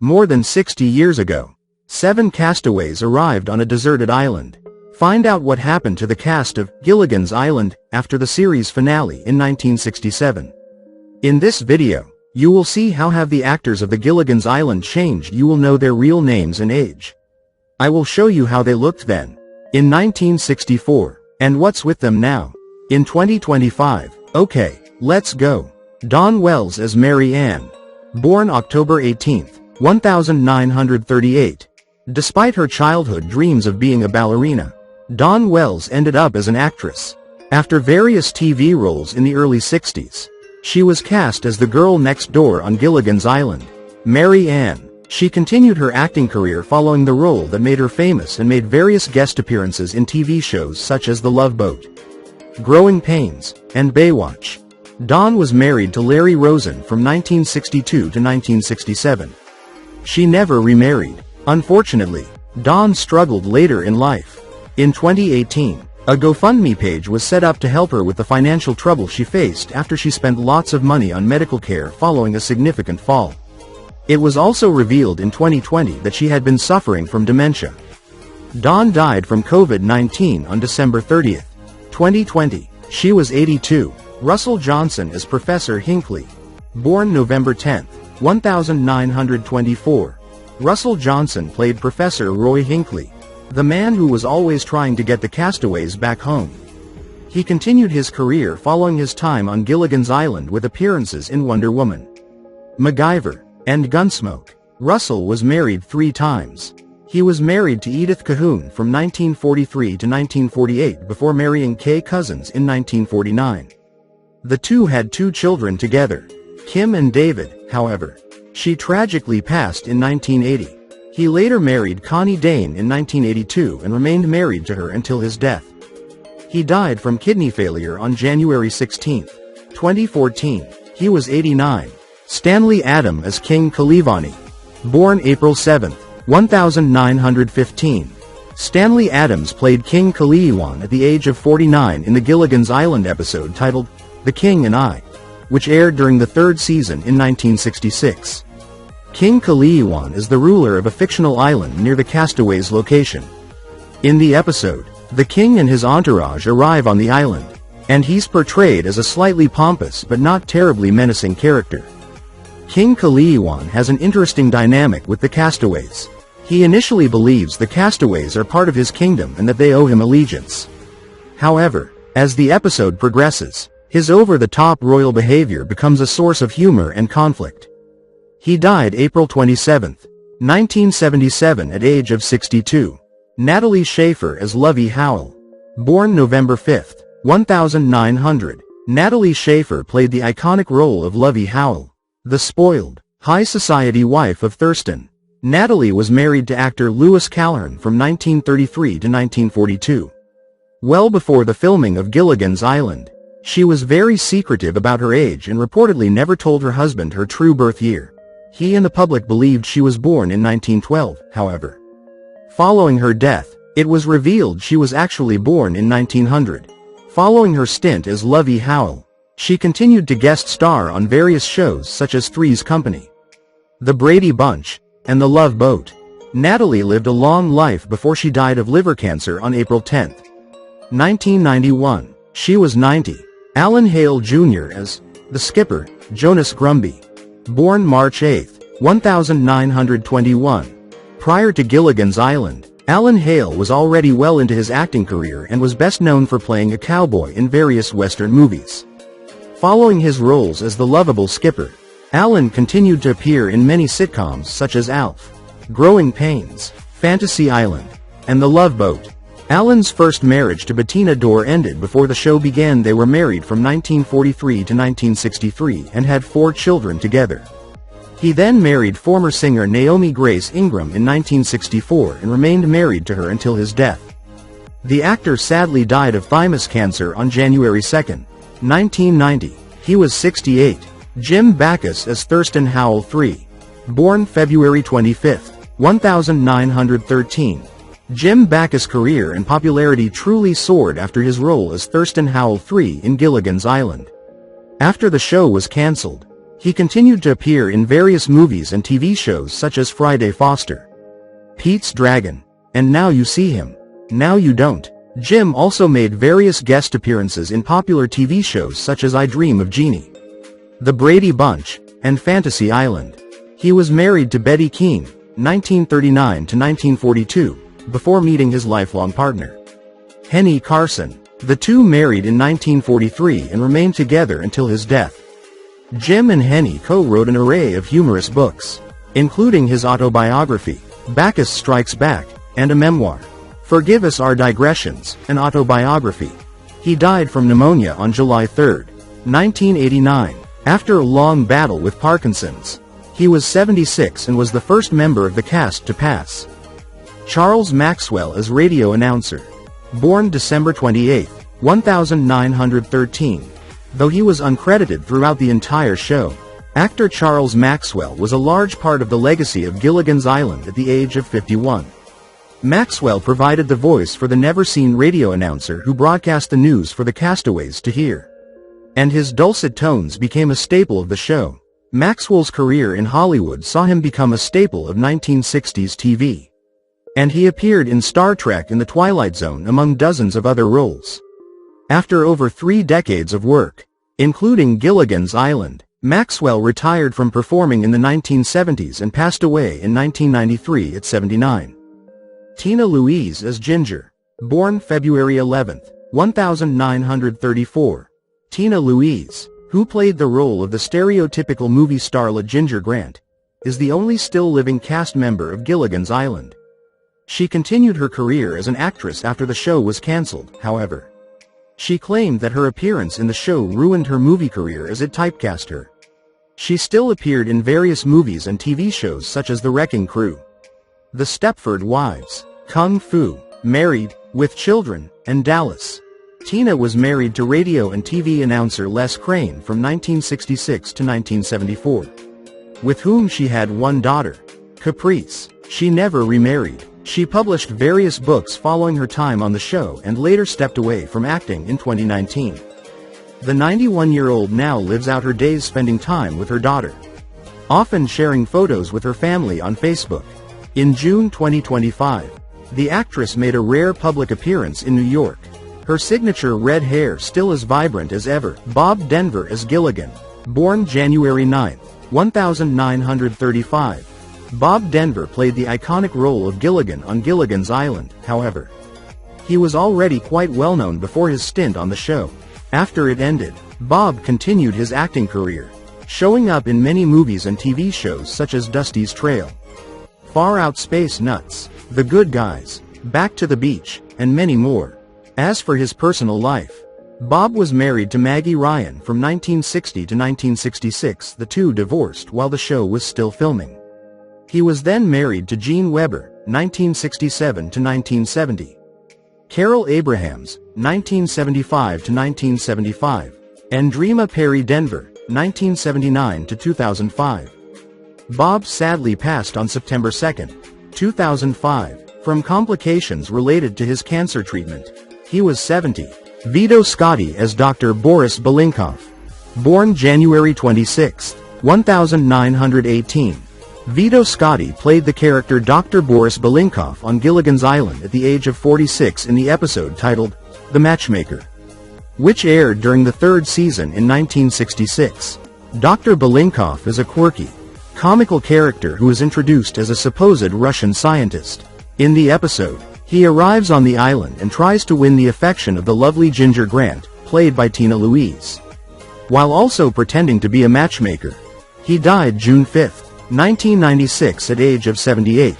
More than 60 years ago, 7 castaways arrived on a deserted island. Find out what happened to the cast of Gilligan's Island after the series finale in 1967. In this video, you will see how have the actors of the Gilligan's Island changed. You will know their real names and age. I will show you how they looked then, in 1964, and what's with them now, in 2025. Okay, let's go. Dawn Wells as Mary Ann. Born October 18, 1938. Despite her childhood dreams of being a ballerina, Dawn Wells ended up as an actress. After various TV roles in the early 60s, she was cast as the girl next door on Gilligan's Island, Mary Ann. She continued her acting career following the role that made her famous and made various guest appearances in TV shows such as The Love Boat, Growing Pains, and Baywatch. Dawn was married to Larry Rosen from 1962 to 1967. She never remarried. Unfortunately, Dawn struggled later in life. In 2018, a GoFundMe page was set up to help her with the financial trouble she faced after she spent lots of money on medical care following a significant fall. It was also revealed in 2020 that she had been suffering from dementia. Dawn died from COVID-19 on December 30, 2020. She was 82. Russell Johnson as Professor Hinckley. Born November 10, 1924. Russell Johnson played Professor Roy Hinckley, the man who was always trying to get the castaways back home. He continued his career following his time on Gilligan's Island with appearances in Wonder Woman, MacGyver, and Gunsmoke. Russell was married 3 times. He was married to Edith Cahoon from 1943 to 1948 before marrying Kay Cousins in 1949. The two had 2 children together, Kim and David. However, she tragically passed in 1980. He later married Connie Dane in 1982 and remained married to her until his death. He died from kidney failure on January 16, 2014. He was 89. Stanley Adam as King Kalivani. Born April 7, 1915. Stanley Adams played King Kaliwan at the age of 49 in the Gilligan's Island episode titled The King and I, which aired during the 3rd season in 1966. King Kaliwan is the ruler of a fictional island near the castaways' location. In the episode, the king and his entourage arrive on the island, and he's portrayed as a slightly pompous but not terribly menacing character. King Kaliwan has an interesting dynamic with the castaways. He initially believes the castaways are part of his kingdom and that they owe him allegiance. However, as the episode progresses, his over-the-top royal behavior becomes a source of humor and conflict. He died April 27, 1977 at age of 62. Natalie Schaefer as Lovey Howell. Born November 5, 1900. Natalie Schaefer played the iconic role of Lovey Howell, the spoiled, high society wife of Thurston. Natalie was married to actor Lewis Calhoun from 1933 to 1942. Well before the filming of Gilligan's Island, she was very secretive about her age and reportedly never told her husband her true birth year. He and the public believed she was born in 1912, however. Following her death, it was revealed she was actually born in 1900. Following her stint as Lovey Howell, she continued to guest star on various shows such as Three's Company, The Brady Bunch, and The Love Boat. Natalie lived a long life before she died of liver cancer on April 10, 1991. She was 90. Alan Hale Jr. as the skipper, Jonas Grumby. Born March 8, 1921. Prior to Gilligan's Island, Alan Hale was already well into his acting career and was best known for playing a cowboy in various Western movies. Following his roles as the lovable skipper, Alan continued to appear in many sitcoms such as Alf, Growing Pains, Fantasy Island, and The Love Boat. Alan's first marriage to Bettina Dorr ended before the show began. They were married from 1943 to 1963 and had 4 children together. He then married former singer Naomi Grace Ingram in 1964 and remained married to her until his death. The actor sadly died of thymus cancer on January 2, 1990. He was 68. Jim Backus as Thurston Howell III. Born February 25, 1913. Jim Backus' career and popularity truly soared after his role as Thurston Howell III in Gilligan's Island. After the show was cancelled, He continued to appear in various movies and TV shows such as Friday Foster, Pete's Dragon, and Now You See Him, Now You Don't. Jim also made various guest appearances in popular TV shows such as I Dream of Jeannie, The Brady Bunch, and Fantasy Island. He was married to Betty Keane, 1939 to 1942, before meeting his lifelong partner, Henny Carson. The two married in 1943 and remained together until his death. Jim and Henny co-wrote an array of humorous books, including his autobiography, Bacchus Strikes Back, and a memoir, Forgive Us Our Digressions, an autobiography. He died from pneumonia on July 3, 1989, after a long battle with Parkinson's. He was 76 and was the first member of the cast to pass. Charles Maxwell as radio announcer. Born December 28, 1913. Though he was uncredited throughout the entire show, actor Charles Maxwell was a large part of the legacy of Gilligan's Island at the age of 51. Maxwell provided the voice for the never-seen radio announcer who broadcast the news for the castaways to hear, and his dulcet tones became a staple of the show. Maxwell's career in Hollywood saw him become a staple of 1960s TV, and he appeared in Star Trek and The Twilight Zone among dozens of other roles. After over 3 decades of work, including Gilligan's Island, Maxwell retired from performing in the 1970s and passed away in 1993 at 79. Tina Louise as Ginger. Born February 11, 1934. Tina Louise, who played the role of the stereotypical movie starlet Ginger Grant, is the only still living cast member of Gilligan's Island. She continued her career as an actress after the show was cancelled, however. She claimed that her appearance in the show ruined her movie career as it typecast her. She still appeared in various movies and TV shows such as The Wrecking Crew, The Stepford Wives, Kung Fu, Married, With Children, and Dallas. Tina was married to radio and TV announcer Les Crane from 1966 to 1974, with whom she had one daughter, Caprice. She never remarried. She published various books following her time on the show and later stepped away from acting in 2019. The 91-year-old now lives out her days spending time with her daughter, often sharing photos with her family on Facebook. In June 2025, the actress made a rare public appearance in New York. Her signature red hair still as vibrant as ever. Bob Denver as Gilligan. Born January 9, 1935. Bob Denver played the iconic role of Gilligan on Gilligan's Island, however. He was already quite well known before his stint on the show. After it ended, Bob continued his acting career, showing up in many movies and TV shows such as Dusty's Trail, Far Out Space Nuts, The Good Guys, Back to the Beach, and many more. As for his personal life, Bob was married to Maggie Ryan from 1960 to 1966. The two divorced while the show was still filming. He was then married to Jean Weber, 1967 to 1970. Carol Abrahams, 1975 to 1975. And Dreama Perry Denver, 1979 to 2005. Bob sadly passed on September 2, 2005, from complications related to his cancer treatment. He was 70. Vito Scotti as Dr. Boris Belinkov. Born January 26, 1918. Vito Scotti played the character Dr. Boris Belinkov on Gilligan's Island at the age of 46 in the episode titled The Matchmaker, which aired during the 3rd season in 1966. Dr. Belinkov is a quirky, comical character who is introduced as a supposed Russian scientist. In the episode, he arrives on the island and tries to win the affection of the lovely Ginger Grant, played by Tina Louise, while also pretending to be a matchmaker. He died June 5, 1996 at age of 78.